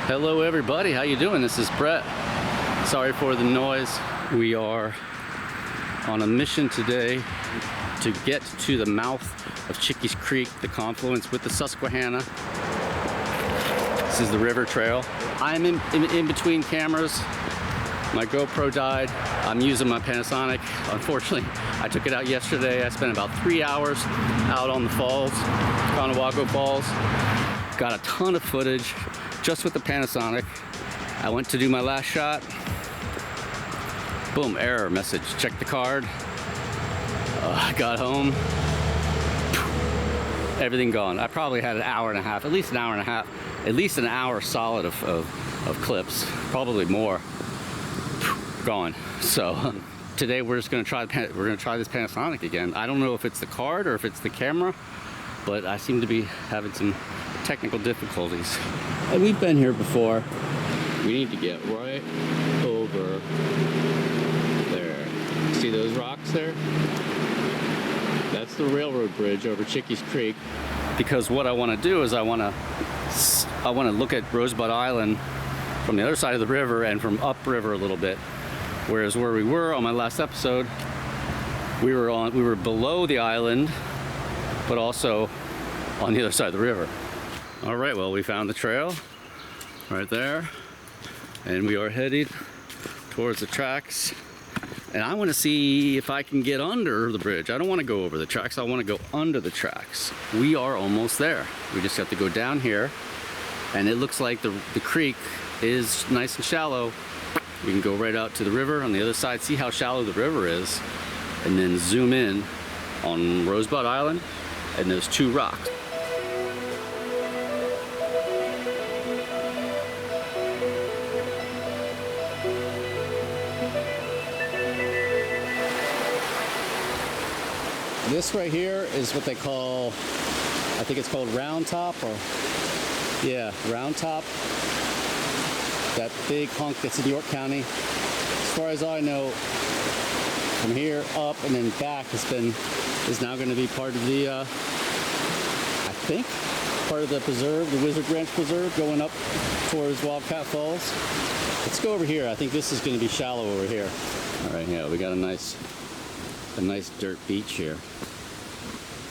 Hello everybody, how you doing? This is Brett. Sorry for the noise. We are on a mission today to get to the mouth of Chickies Creek, the confluence with the Susquehanna. This is the river trail. I'm in between cameras. My GoPro died. I'm using my Panasonic. Unfortunately, I took it out yesterday. I spent about 3 hours out on the falls, Conawago Falls. Got a ton of footage just with the Panasonic. I went to do my last shot. Boom, error message. Check the card. I got home. Everything gone. I probably had an hour and a half, at least an hour and a half, at least an hour solid of clips, probably more. Gone. So today we're just gonna try this Panasonic again. I don't know if it's the card or if it's the camera, but I seem to be having some technical difficulties. And we've been here before. We need to get right over there. See those rocks there? That's the railroad bridge over Chickies Creek. Because what I want to do is I want to look at Rosebud Island from the other side of the river and from upriver a little bit. Whereas where we were on my last episode, we were below the island, but also on the other side of the river. All right, well, we found the trail right there, and we are headed towards the tracks. And I want to see if I can get under the bridge. I don't want to go over the tracks. I want to go under the tracks. We are almost there. We just have to go down here, and it looks like the creek is nice and shallow. We can go right out to the river on the other side, see how shallow the river is, and then zoom in on Rosebud Island and those two rocks. This right here is what they call, I think it's called Roundtop, or yeah, Roundtop. That big hunk that's in York County. As far as I know, from here up and then back is now going to be part of the, I think, part of the preserve, the Wizard Ranch Preserve, going up towards Wildcat Falls. Let's go over here. I think this is going to be shallow over here. All right, yeah, we got a nice dirt beach here.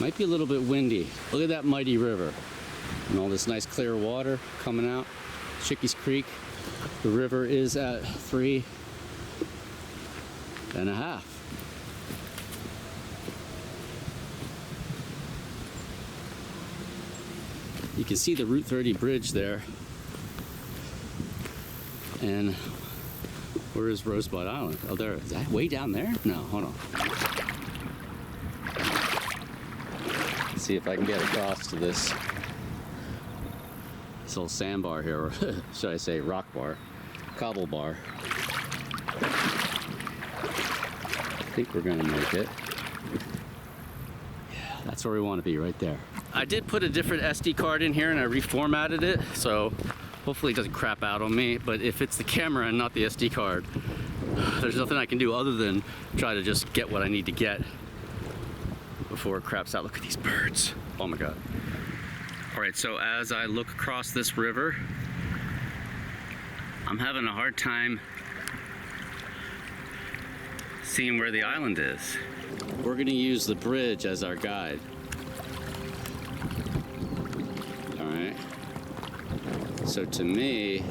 Might be a little bit windy. Look at that mighty river and all this nice clear water coming out. Chickies Creek. The river is at 3.5. You can see the Route 30 bridge there. And where is Rosebud Island? Oh, there. Is that way down there? No, hold on. Let's see if I can get across to this little sandbar here, or should I say rock bar, cobble bar. I think we're gonna make it. Yeah, that's where we want to be, right there. I did put a different SD card in here and I reformatted it, so hopefully it doesn't crap out on me. But if it's the camera and not the SD card, there's nothing I can do other than try to just get what I need to get before it craps out. Look at these birds. Oh my God. All right, so as I look across this river, I'm having a hard time seeing where the island is. We're gonna use the bridge as our guide. All right. So to me,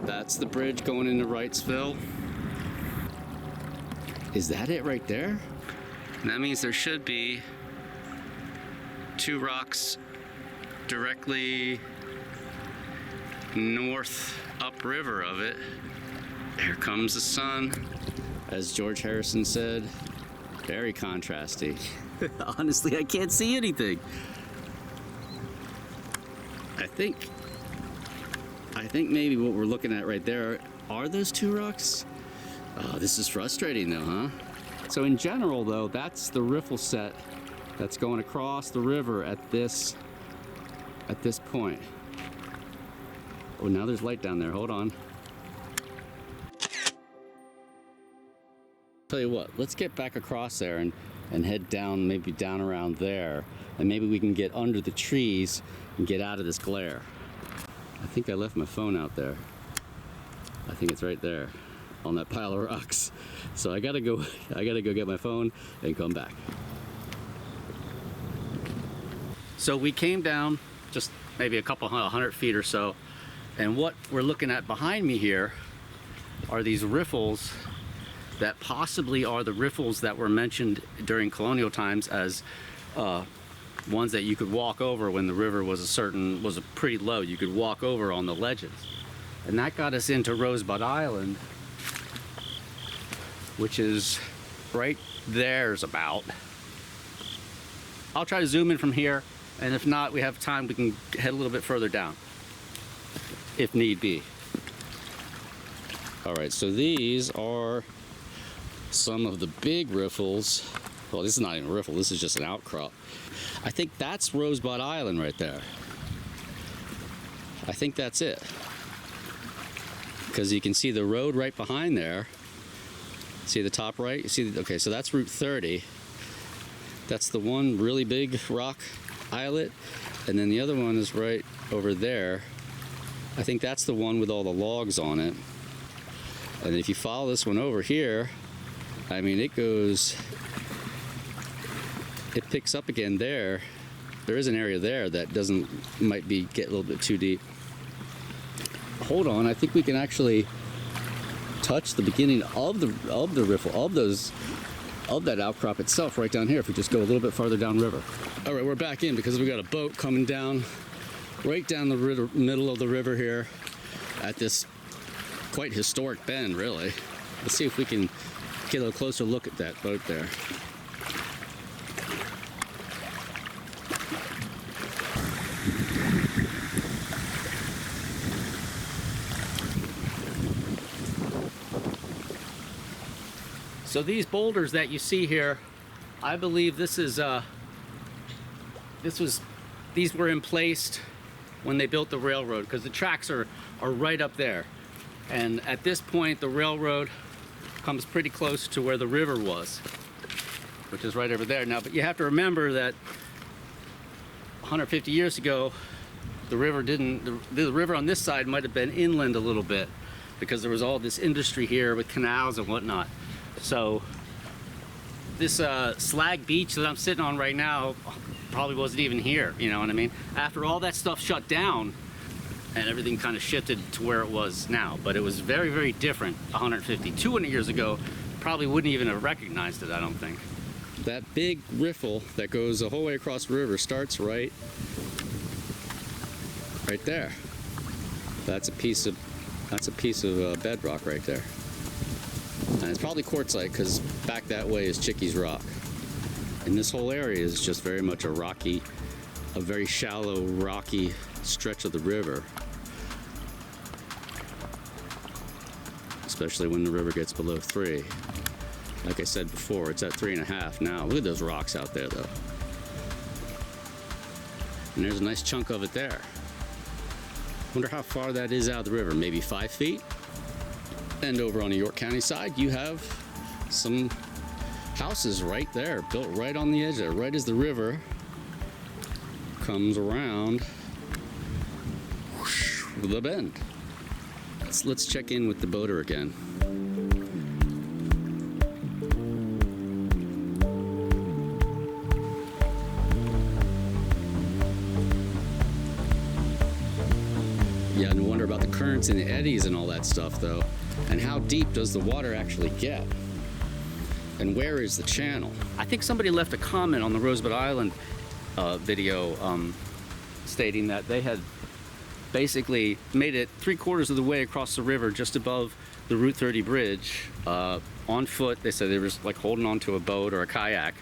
that's the bridge going into Wrightsville. Is that it right there? And that means there should be two rocks directly north upriver of it. Here comes the sun. As George Harrison said, very contrasty. Honestly, I can't see anything. I think maybe what we're looking at right there are those two rocks. Oh, this is frustrating though, huh? So in general though, that's the riffle set that's going across the river at this point. Oh, now there's light down there. Hold on. Tell you what, let's get back across there and head down, maybe down around there, and maybe we can get under the trees and get out of this glare. I think I left my phone out there. I think it's right there on that pile of rocks. So I gotta go get my phone and come back. So we came down just maybe a couple 100 feet or so, and what we're looking at behind me here are these riffles that possibly are the riffles that were mentioned during colonial times as ones that you could walk over when the river was pretty low. You could walk over on the ledges. And that got us into Rosebud Island, which is right there's about. I'll try to zoom in from here, and if not, we have time, we can head a little bit further down, if need be. All right, so these are some of the big riffles. Well, this is not even a riffle, this is just an outcrop. I think that's Rosebud Island right there. I think that's it. Because you can see the road right behind there. See the top right? You see, okay, so that's Route 30. That's the one really big rock islet. And then the other one is right over there. I think that's the one with all the logs on it. And if you follow this one over here, I mean, it picks up again there. There is an area there that might get a little bit too deep. Hold on, I think we can actually touch the beginning of the riffle, of that outcrop itself right down here if we just go a little bit farther downriver. All right, we're back in because we got a boat coming down, right down the middle of the river here at this quite historic bend, really. Let's see if we can get a little closer look at that boat there. So these boulders that you see here, I believe these were emplaced when they built the railroad, because the tracks are right up there. And at this point, the railroad comes pretty close to where the river was, which is right over there. Now, but you have to remember that 150 years ago, the river on this side might have been inland a little bit, because there was all this industry here with canals and whatnot. So this slag beach that I'm sitting on right now probably wasn't even here, you know what I mean? After all that stuff shut down and everything kind of shifted to where it was now. But it was very, very different 150, 200 years ago. Probably wouldn't even have recognized it, I don't think. That big riffle that goes the whole way across the river starts right there. That's a piece of bedrock right there. And it's probably quartzite, because back that way is Chickies Rock. And this whole area is just very much a very shallow, rocky stretch of the river. Especially when the river gets below 3. Like I said before, it's at 3.5 now. Look at those rocks out there, though. And there's a nice chunk of it there. Wonder how far that is out of the river. Maybe 5 feet? And over on the York County side, you have some houses right there, built right on the edge there, right as the river comes around the bend. Let's check in with the boater again. Yeah, and wonder about the currents and the eddies and all that stuff, though. And how deep does the water actually get? And where is the channel? I think somebody left a comment on the Rosebud Island video stating that they had basically made it 3/4 of the way across the river just above the Route 30 bridge on foot. They said they were like holding onto a boat or a kayak,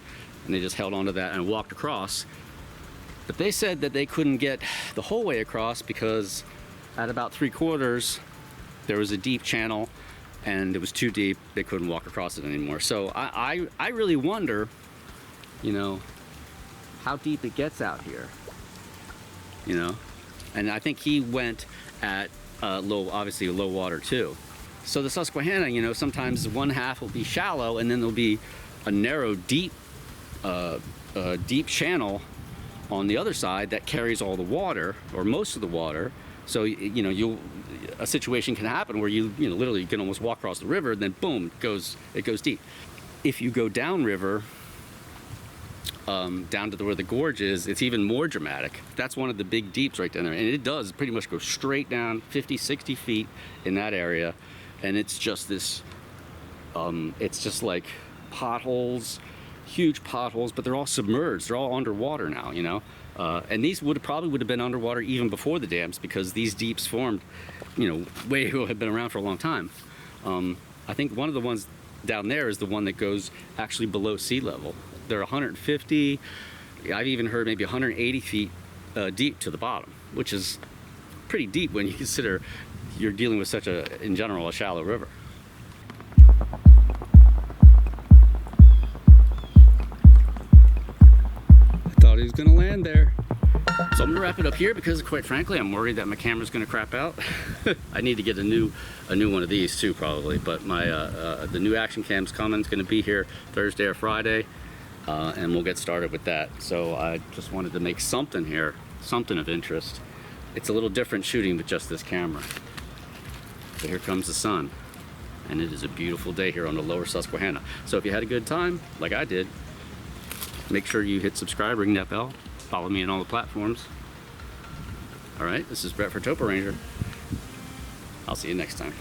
and they just held onto that and walked across. But they said that they couldn't get the whole way across because at about 3/4 there was a deep channel and it was too deep. They couldn't walk across it anymore. So I really wonder, you know, how deep it gets out here, you know? And I think he went at obviously low water too. So the Susquehanna, you know, sometimes one half will be shallow and then there'll be a narrow, deep channel on the other side that carries all the water, or most of the water, So you know, a situation can happen where you know, literally you can almost walk across the river, and then boom, it goes deep. If you go downriver, down to where the gorge is, it's even more dramatic. That's one of the big deeps right down there, and it does pretty much go straight down 50, 60 feet in that area, and it's just this, it's just like potholes, huge potholes, but they're all submerged, they're all underwater now, you know. And these probably would have been underwater even before the dams, because these deeps formed, you know, way ago, have been around for a long time. I think one of the ones down there is the one that goes actually below sea level. They're 150, I've even heard maybe 180 feet deep to the bottom, which is pretty deep when you consider you're dealing with such a, in general, a shallow river. I thought he was gonna land there. So I'm gonna wrap it up here because, quite frankly, I'm worried that my camera's gonna crap out. I need to get a new one of these too, probably. But my the new action cam's coming. It's gonna be here Thursday or Friday, and we'll get started with that. So I just wanted to make something here, something of interest. It's a little different shooting with just this camera. But here comes the sun, and it is a beautiful day here on the lower Susquehanna. So if you had a good time, like I did, make sure you hit subscribe, ring that bell, follow me on all the platforms. All right, this is Brett for TopoRanger. I'll see you next time.